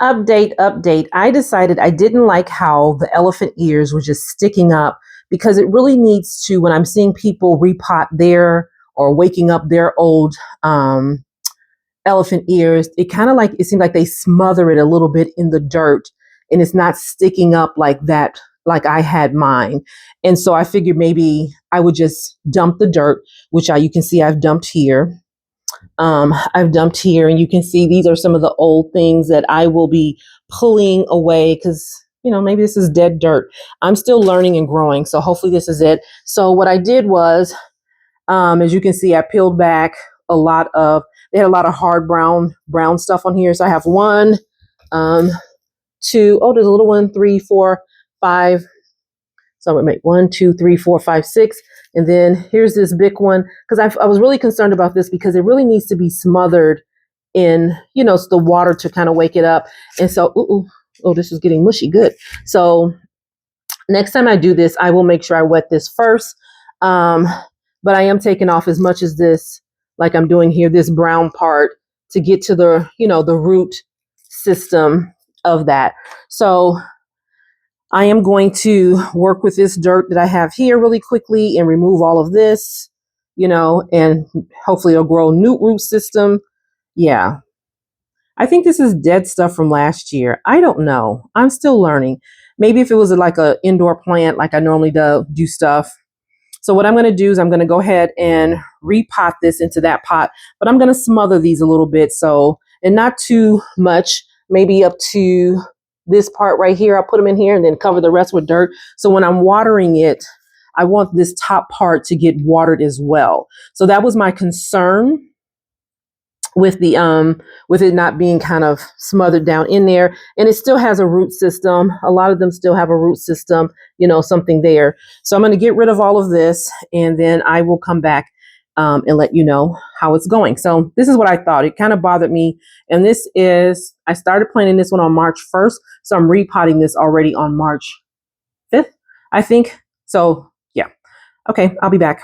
Update. I decided I didn't like how the elephant ears were just sticking up because it really needs to, when I'm seeing people repot their or waking up their old elephant ears, it kind of like, it seemed like they smother it a little bit in the dirt and it's not sticking up like that, like I had mine. And so I figured maybe I would just dump the dirt, which you can see I've dumped here. I've dumped here, and you can see these are some of the old things that I will be pulling away because, maybe this is dead dirt. I'm still learning and growing, so hopefully this is it. So what I did was, as you can see, I peeled back they had a lot of hard brown stuff on here. So I have one, two, oh, there's a little one, 3, 4, 5. So I'm gonna make 1, 2, 3, 4, 5, 6. And then here's this big one, because I was really concerned about this because it really needs to be smothered in, the water to kind of wake it up. And so, this is getting mushy. Good. So next time I do this, I will make sure I wet this first. But I am taking off as much as this, like I'm doing here, this brown part to get to the, the root system of that. So I am going to work with this dirt that I have here really quickly and remove all of this, and hopefully it'll grow a new root system. Yeah. I think this is dead stuff from last year. I don't know. I'm still learning. Maybe if it was like an indoor plant, like I normally do stuff. So what I'm going to do is I'm going to go ahead and repot this into that pot, but I'm going to smother these a little bit. So, and not too much, maybe up to this part right here. I'll put them in here and then cover the rest with dirt. So when I'm watering it, I want this top part to get watered as well. So that was my concern with the with it not being kind of smothered down in there. And it still has a root system. A lot of them still have a root system, something there. So I'm going to get rid of all of this, and then I will come back and let you know how it's going. So this is what I thought. It kind of bothered me. And this is, I started planting this one on March 1st. So I'm repotting this already on March 5th, I think. So yeah. Okay, I'll be back.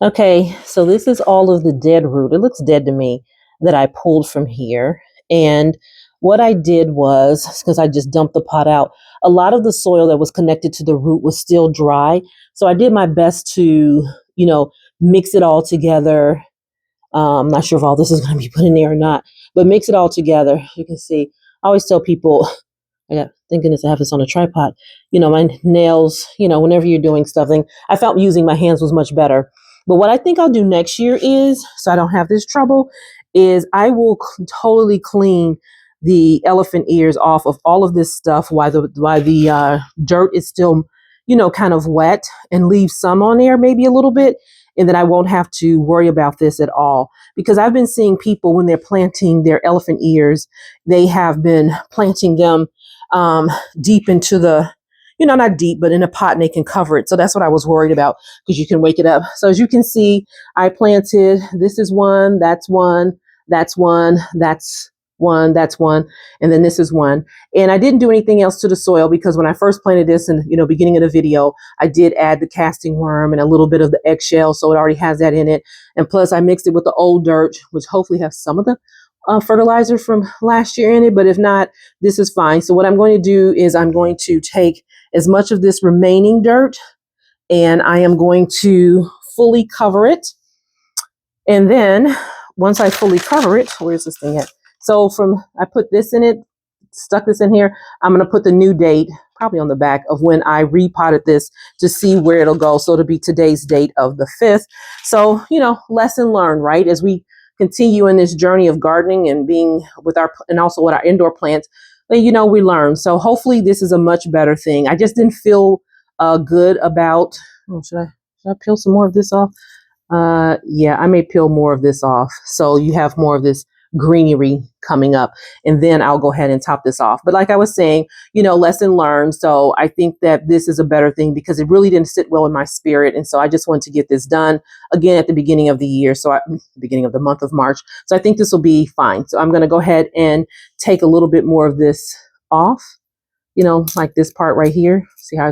Okay, so this is all of the dead root. It looks dead to me that I pulled from here. And what I did was, because I just dumped the pot out, a lot of the soil that was connected to the root was still dry. So I did my best to, mix it all together. I'm not sure if all this is going to be put in there or not, but mix it all together. You can see, I always tell people, thank goodness I have this on a tripod, my nails, whenever you're doing stuffing, I felt using my hands was much better. But what I think I'll do next year is, so I don't have this trouble, is I will totally clean the elephant ears off of all of this stuff while the dirt is still, kind of wet, and leave some on there, maybe a little bit. And then I won't have to worry about this at all, because I've been seeing people when they're planting their elephant ears, they have been planting them deep into the, not deep, but in a pot, and they can cover it. So that's what I was worried about, because you can wake it up. So as you can see, I planted, this is one, that's one, that's one, that's one, that's one, and then this is one. And I didn't do anything else to the soil, because when I first planted this in, beginning of the video, I did add the casting worm and a little bit of the eggshell. So it already has that in it. And plus I mixed it with the old dirt, which hopefully has some of the fertilizer from last year in it, but if not, this is fine. So what I'm going to do is I'm going to take as much of this remaining dirt, and I am going to fully cover it. And then once I fully cover it, where's this thing at? So I put this in it, stuck this in here. I'm going to put the new date probably on the back of when I repotted this to see where it'll go. So it'll be today's date of the 5th. So, lesson learned, right? As we continue in this journey of gardening and being and also with our indoor plants, we learn. So hopefully this is a much better thing. I just didn't feel good about, should I peel some more of this off? Yeah, I may peel more of this off. So you have more of this greenery coming up, and then I'll go ahead and top this off. But like I was saying, lesson learned. So I think that this is a better thing, because it really didn't sit well in my spirit. And so I just want to get this done again at the beginning of the year. So beginning of the month of March. So I think this will be fine. So I'm going to go ahead and take a little bit more of this off, like this part right here. See how I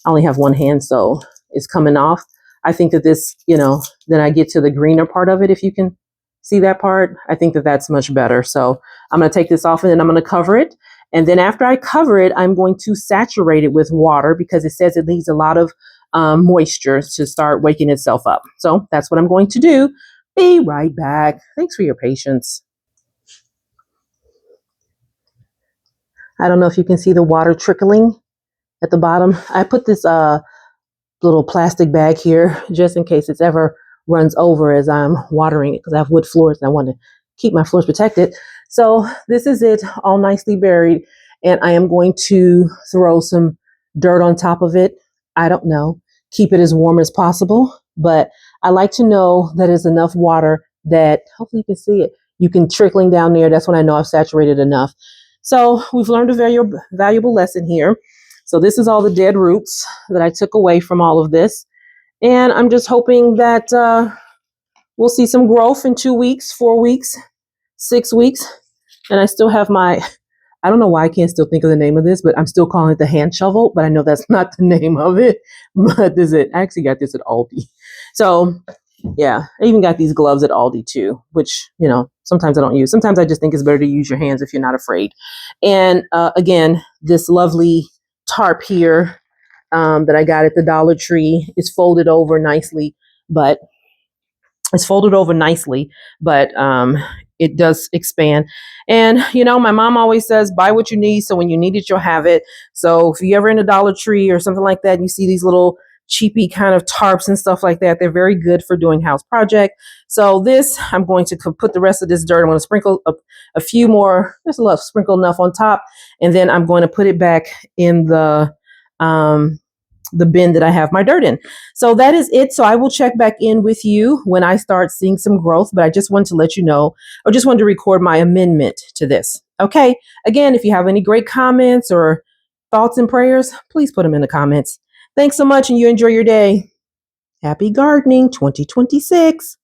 only have one hand, so it's coming off. I think that this, then I get to the greener part of it, if you can See that part? I think that that's much better. So I'm going to take this off and then I'm going to cover it. And then after I cover it, I'm going to saturate it with water because it says it needs a lot of moisture to start waking itself up. So that's what I'm going to do. Be right back. Thanks for your patience. I don't know if you can see the water trickling at the bottom. I put this little plastic bag here just in case it's ever runs over as I'm watering it because I have wood floors and I want to keep my floors protected. So this is it, all nicely buried, and I am going to throw some dirt on top of it. I don't know, keep it as warm as possible, but I like to know that there's enough water that hopefully you can see it. You can trickling down there. That's when I know I've saturated enough. So we've learned a valuable lesson here. So this is all the dead roots that I took away from all of this. And I'm just hoping that we'll see some growth in 2 weeks, 4 weeks, 6 weeks. And I still have I don't know why I can't still think of the name of this, but I'm still calling it the hand shovel, but I know that's not the name of it. But I actually got this at Aldi. So yeah, I even got these gloves at Aldi too, which, sometimes I don't use. Sometimes I just think it's better to use your hands if you're not afraid. And again, this lovely tarp here that I got at the Dollar Tree is folded over nicely, but it does expand. And, my mom always says, buy what you need. So when you need it, you'll have it. So if you're ever in a Dollar Tree or something like that, and you see these little cheapy kind of tarps and stuff like that, they're very good for doing house project. So I'm going to put the rest of this dirt. I'm going to sprinkle a few more, just sprinkle enough on top. And then I'm going to put it back in the bin that I have my dirt in. So that is it. So I will check back in with you when I start seeing some growth, but I just wanted to let you know, or just wanted to record my amendment to this. Okay. Again, if you have any great comments or thoughts and prayers, please put them in the comments. Thanks so much and you enjoy your day. Happy gardening 2026.